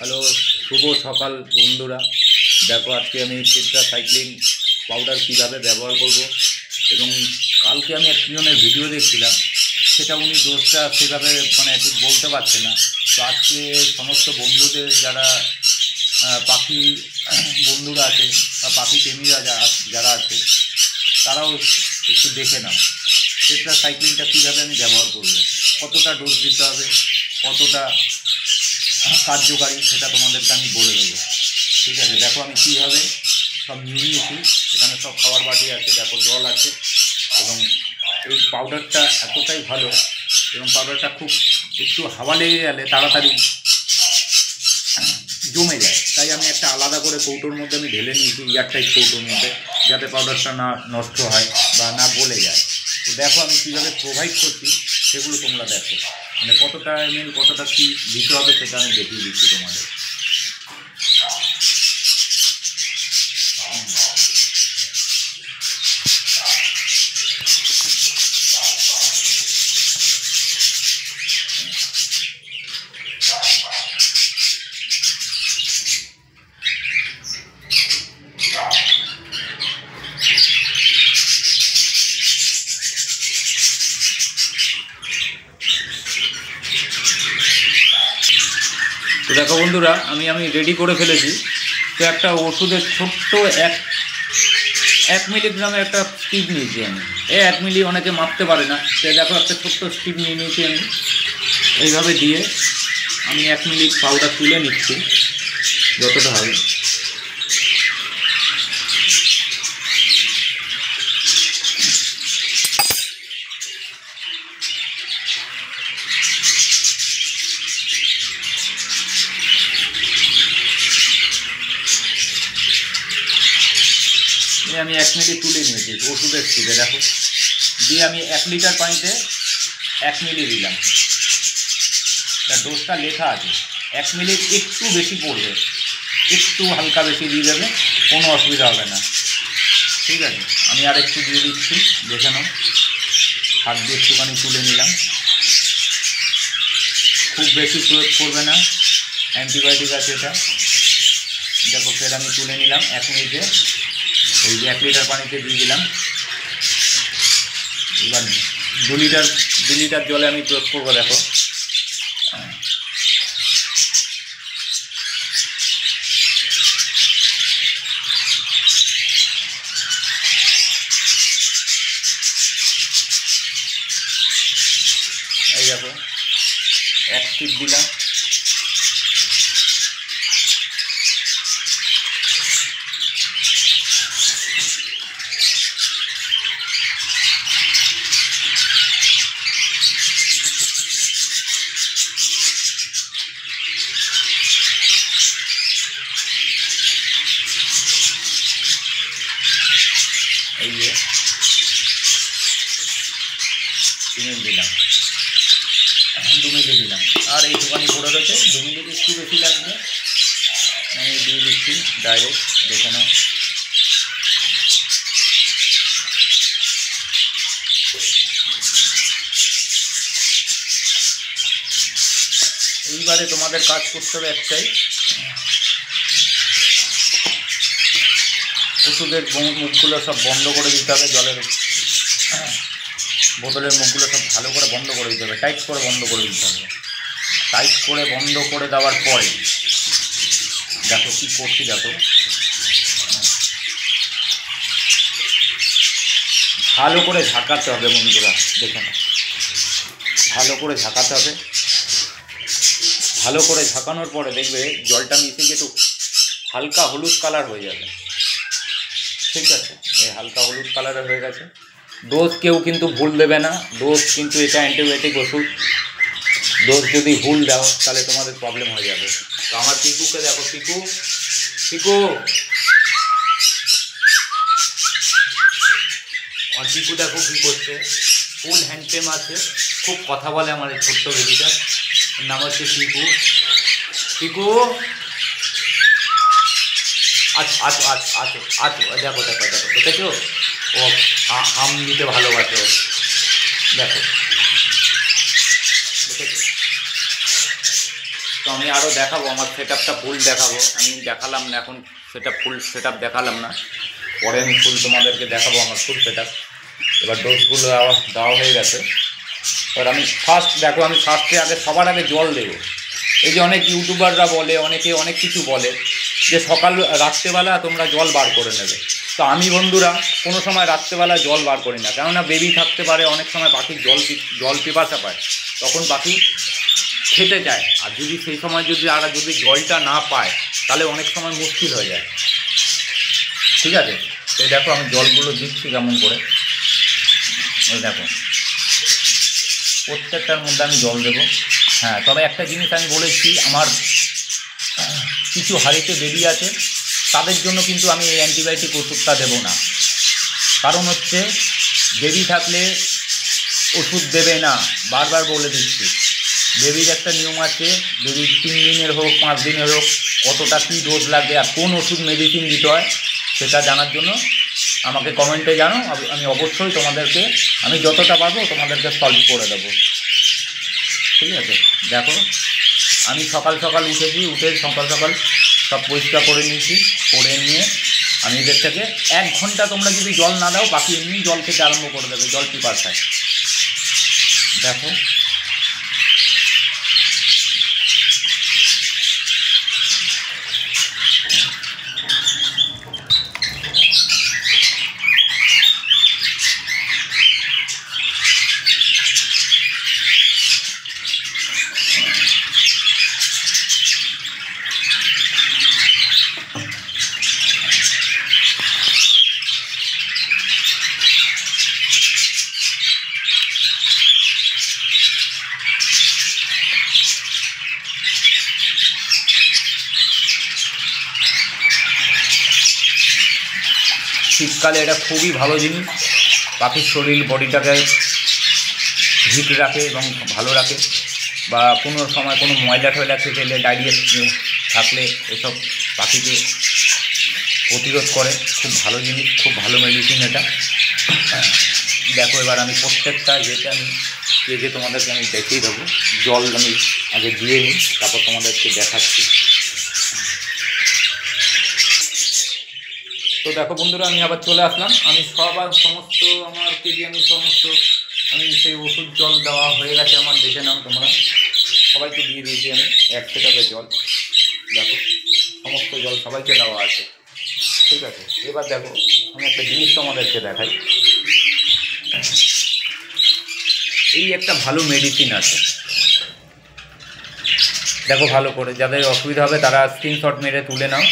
Hello, শুভ সকাল বন্ধুরা। দেখো আজকে আমি টেট্রাসাইক্লিন পাউডার কীভাবে ব্যবহার করব এবং কালকে আমি একজনের ভিডিও দেখছিলাম, সেটা উনি ডোজটা সেভাবে ঠিক বলতে পারছে না। তো আজকে সমস্ত বন্ধুদের যারা পাখি বন্ধুরা আছে বা পাখি প্রেমীরা যারা আছে তারাও একটু দেখে নাও টেট্রাসাইক্লিনটা কীভাবে আমি ব্যবহার করব, কতটা ডোজ দিতে হবে, কতটা কার্যকারী সেটা তোমাদেরকে আমি বলে দেবো। ঠিক আছে, দেখো আমি কীভাবে সব নিয়ে নিয়েছি। এখানে সব খাবার বাটি আছে, দেখো জল আছে এবং এই পাউডারটা এতটাই ভালো এবং পাউডারটা খুব একটু হাওয়া লেগে গেলে তাড়াতাড়ি জমে যায়। তাই আমি একটা আলাদা করে কৌটোর মধ্যে আমি ঢেলে নিয়েছি, এয়ারটাইট কৌটোর মধ্যে, যাতে পাউডারটা না নষ্ট হয় বা না গলে যায়। তো দেখো আমি কীভাবে প্রোভাইড করছি সেগুলো তোমরা দেখো, কতটা এমএল কতটা কী দিতে হবে সেটা আমি দেখিয়ে দিচ্ছি তোমাদের। তো দেখো বন্ধুরা, আমি রেডি করে ফেলেছি। তো একটা ওষুধের ছোট্ট এক মিলিগ্রামের একটা স্টিপ নিয়েছি আমি। 1 মিলি অনেকে মাপতে পারে না, তো দেখো একটা ছোট্ট স্টিপ নিয়ে নিয়েছি আমি। এইভাবে দিয়ে আমি 1 মিলি পাউডার তুলে নিচ্ছি যতটা হবে। আমি 1 মিলি তুলে নিয়েছি ওষুধের স্টিপে, দেখো দিয়ে আমি 1 লিটার পানিতে 1 মিলি দিলাম। তার ডোজটা লেখা আছে, 1 মিলির একটু বেশি পড়বে, একটু হালকা বেশি দিয়ে দেবে, কোনো অসুবিধা হবে না। ঠিক আছে, আমি আর একটু দিয়ে দিচ্ছি, দেখে নাও। হাত দিয়ে একটুখানি তুলে নিলাম, খুব বেশি প্রয়োগ করবে না, অ্যান্টিবায়োটিক আছে এটা। দেখো ফের আমি তুলে নিলাম 1 মিনিটে, এই যে 1 লিটার পানিতে দিয়ে দিলাম। এবার 2 লিটার জলে আমি প্রয়োগ করবো। দেখো এই দেখো 1 স্টিপ দিলাম। এই যে 3 মিলি দিলাম, 2 মিলি দিলাম, আর এইটুখানি পড়ে রয়েছে। 2 মিলি একটু বেশি লাগবে, আমি দিয়ে দিচ্ছি ডাইরেক্ট, দেখে নাও। এইবারে তোমাদের কাজ করতে হবে একটাই, ওষুধের মুখগুলো সব বন্ধ করে দিতে হবে, জলের বোতলের মুখগুলো সব ভালো করে বন্ধ করে দিতে হবে, টাইট করে বন্ধ করে দিতে হবে। টাইট করে বন্ধ করে দেওয়ার পরে দেখো কী করছি, দেখো ভালো করে ঝাঁকাতে হবে বন্ধুরা, দেখে না, ভালো করে ঝাঁকাতে হবে। ভালো করে ঝাঁকানোর পরে দেখবে জলটা মিশে গিয়ে একটু হালকা হলুদ কালার হয়ে যাবে। ঠিক আছে, এই হালকা হলুদ কালারের হয়ে গেছে। ডোজ কেউ কিন্তু ভুল দেবে না, ডোজ কিন্তু এটা অ্যান্টিবায়োটিক ওষুধ, ডোজ যদি ভুল দাও তাহলে তোমাদের প্রবলেম হয়ে যাবে। তো আমার পিকুকে দেখো, পিকু আমার পিকু দেখো কী করছে, ফুল হ্যান্ডটেম আছে, খুব কথা বলে আমার এই ছোট্ট বেবিটা, নাম হচ্ছে পিকু। আচ্ছা দেখো দেখেছো, ও হাম দিতে ভালোবাসে, দেখো দেখেছো। তো আমি আরও দেখাবো, আমার সেটআপটা ফুল দেখাবো। আমি দেখালাম না এখন, ফুল সেটআপ দেখালাম না, পরে আমি ফুল তোমাদেরকে দেখাবো আমার ফুল সেটআপ। এবার ডোজগুলো দেওয়া হয়ে গেছে। এবার আমি ফার্স্ট দেখো, আমি ফার্স্টে আগে সবার আগে জল দেবো। এই যে অনেক ইউটিউবাররা বলে, অনেকে অনেক কিছু বলে যে রাত্রেবেলা তোমরা জল বার করে নেবে। তো আমি বন্ধুরা কোনো সময় রাত্রেবেলা জল বার করি না, কেননা বেবি থাকতে পারে, অনেক সময় পাখির জল পিপাসা পায়, তখন পাখি খেতে যায়। আর যদি সেই সময় যদি জলটা না পায় তাহলে অনেক সময় মুশকিল হয়ে যায়। ঠিক আছে, এই দেখো আমি জলগুলো দিচ্ছি কেমন করে। এই দেখো প্রত্যেকটার মধ্যে আমি জল দেবো। হ্যাঁ, তবে একটা জিনিস আমি বলেছি, আমার কিছু হাড়িতে বেবি আছে, তাদের জন্য কিন্তু আমি এই অ্যান্টিবায়োটিক ওষুধটা দেবো না। কারণ হচ্ছে বেবি থাকলে ওষুধ দেবে না, বারবার বলে দিচ্ছি। বেবির একটা নিয়ম আছে, বেবির 3 দিনের হোক 5 দিনের হোক কতটা কী ডোজ লাগবে আর কোন ওষুধ মেডিসিন দিতে হয় সেটা জানার জন্য আমাকে কমেন্টে জানো। আমি অবশ্যই তোমাদেরকে, আমি যতটা পারবো তোমাদেরকে সলভ করে দেবো। ঠিক আছে, দেখো আমি সকাল সকাল উঠেছি, উঠে সকাল সকাল সব পরিষ্কার করে নিয়েছি, করে নিয়ে আমি এদের থেকে 1 ঘন্টা তোমরা যদি জল না দাও বাকি এমনি জল খেতে আরম্ভ করে দেবে, জল পিপাসায়। দেখো শীতকালে এটা খুবই ভালো জিনিস, পাখির শরীর বডিটাকে হিট রাখে এবং ভালো রাখে। বা কোনো সময় কোনো ময়লা টয়লা খেলে, ডায়রিয়া থাকলে এসব পাখিকে প্রতিরোধ করে। খুব ভালো জিনিস, খুব ভালো মেডিসিন এটা। দেখো এবার আমি প্রত্যেকটা আমি তোমাদেরকে আমি দেখিয়ে দেবো। জল আমি আগে দিয়ে নিই, তারপর তোমাদেরকে দেখাচ্ছি। তো দেখো বন্ধুরা, আমি আবার চলে আসলাম। আমি সমস্ত আমার কেজি আমি সেই ওষুধ জল দেওয়া হয়ে গেছে আমার, দেখে নাও তোমরা। সবাইকে দিয়ে দিয়েছি আমি 1 সেটআপে জল। দেখো সমস্ত জল সবাইকে দেওয়া আছে। ঠিক আছে, এবার দেখো আমি একটা জিনিস তোমাদেরকে দেখাই। এই একটা ভালো মেডিসিন আছে, দেখো ভালো করে। যাদের অসুবিধা হবে তারা স্ক্রিনশট মেরে তুলে নাও,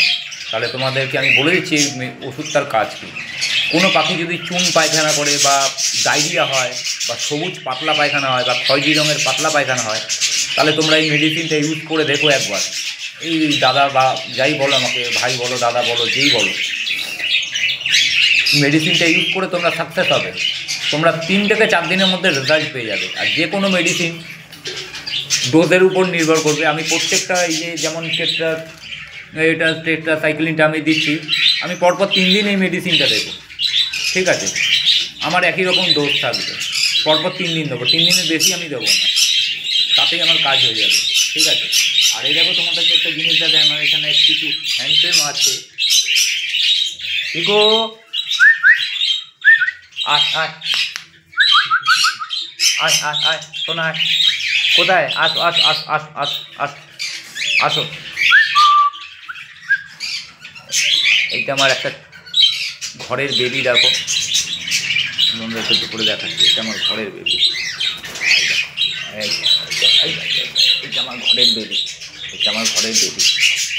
তাহলে তোমাদেরকে আমি বলে দিচ্ছি এই ওষুধটার কাজ কী। কোনো পাখি যদি চুন পায়খানা করে বা ডায়রিয়া হয় বা সবুজ পাতলা পায়খানা হয় বা খয়েরি রঙের পাতলা পায়খানা হয়, তাহলে তোমরা এই মেডিসিনটা ইউজ করে দেখো একবার। এই দাদা বা যাই বলো আমাকে, ভাই বলো, দাদা বলো, যেই বলো, মেডিসিনটা ইউজ করে তোমরা সাকসেস হবে। তোমরা 3 থেকে 4 দিনের মধ্যে রেজাল্ট পেয়ে যাবে। আর যে কোনো মেডিসিন ডোজের উপর নির্ভর করবে। আমি প্রত্যেকটা এই যে যেমন টেট্রাসাইক্লিনটা আমি দিচ্ছি, আমি পরপর 3 দিন এই মেডিসিনটা দেবো। ঠিক আছে, আমার একই রকম ডোজ থাকবে, পরপর 3 দিন দেবো। 3 দিনের বেশি আমি দেবো না, তাতেই আমার কাজ হয়ে যাবে। ঠিক আছে, আর এই দেখো তোমাদেরকে একটা জিনিস দেখে, আমার এখানে কিছু হ্যান্ডফ্রেম আছে। ইগো আয় আয় আয় আয় আয় শোনা, কোথায়? আসো আসো আসো আসো আসো আসো আসো। এইটা আমার একটা ঘরের বেবি, দেখো বন্ধুদেরকে দুপুরে দেখাচ্ছি। এটা আমার ঘরের বেবি, এইটা আমার ঘরের বেবি, এটা আমার ঘরের বেবি,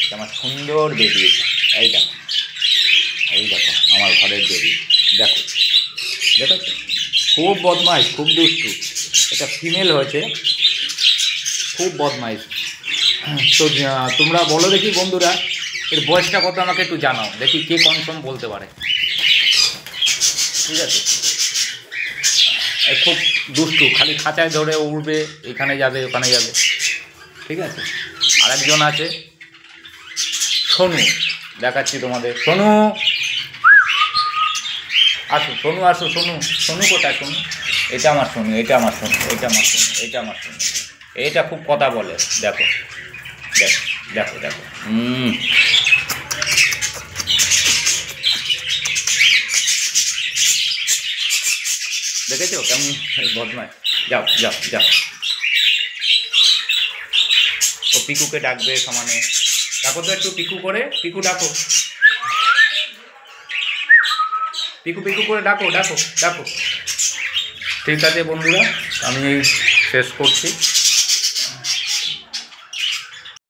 এটা আমার সুন্দর বেবি। এই দেখো, এই দেখো আমার ঘরের বেবি। দেখো দেখো, খুব বদমাইশ, খুব দুষ্টু। এটা ফিমেল হয়েছে, খুব বদমাইশ। তো তোমরা বলো দেখি বন্ধুরা, এর বয়সটা কত আমাকে একটু জানাও, দেখি কে কনফার্ম বলতে পারে। ঠিক আছে, খুব দুষ্টু, খালি খাঁচায় ধরে উড়বে, এখানে যাবে ওখানে যাবে। ঠিক আছে, আরেকজন আছে সোনু, দেখাচ্ছি তোমাদের। সোনু আসো, সোনু আসো, সোনু। সোনু কোথায়? সোনু, এটা আমার সোনু, এটা আমার সোনু, এটা আমার সোনু, এটা আমার সোনু। এটা খুব কথা বলে, দেখো দেখো দেখো দেখো দেখেছো কেমন বদমাশ। যাও যাও যাও, ও পিকুকে ডাকবে সমানে, ডাকো তো একটু পিকু করে, পিকু ডাকো, পিকু পিকু করে ডাকো ডাকো ডাকো। ঠিক আছে বন্ধুরা, আমি শেষ করছি।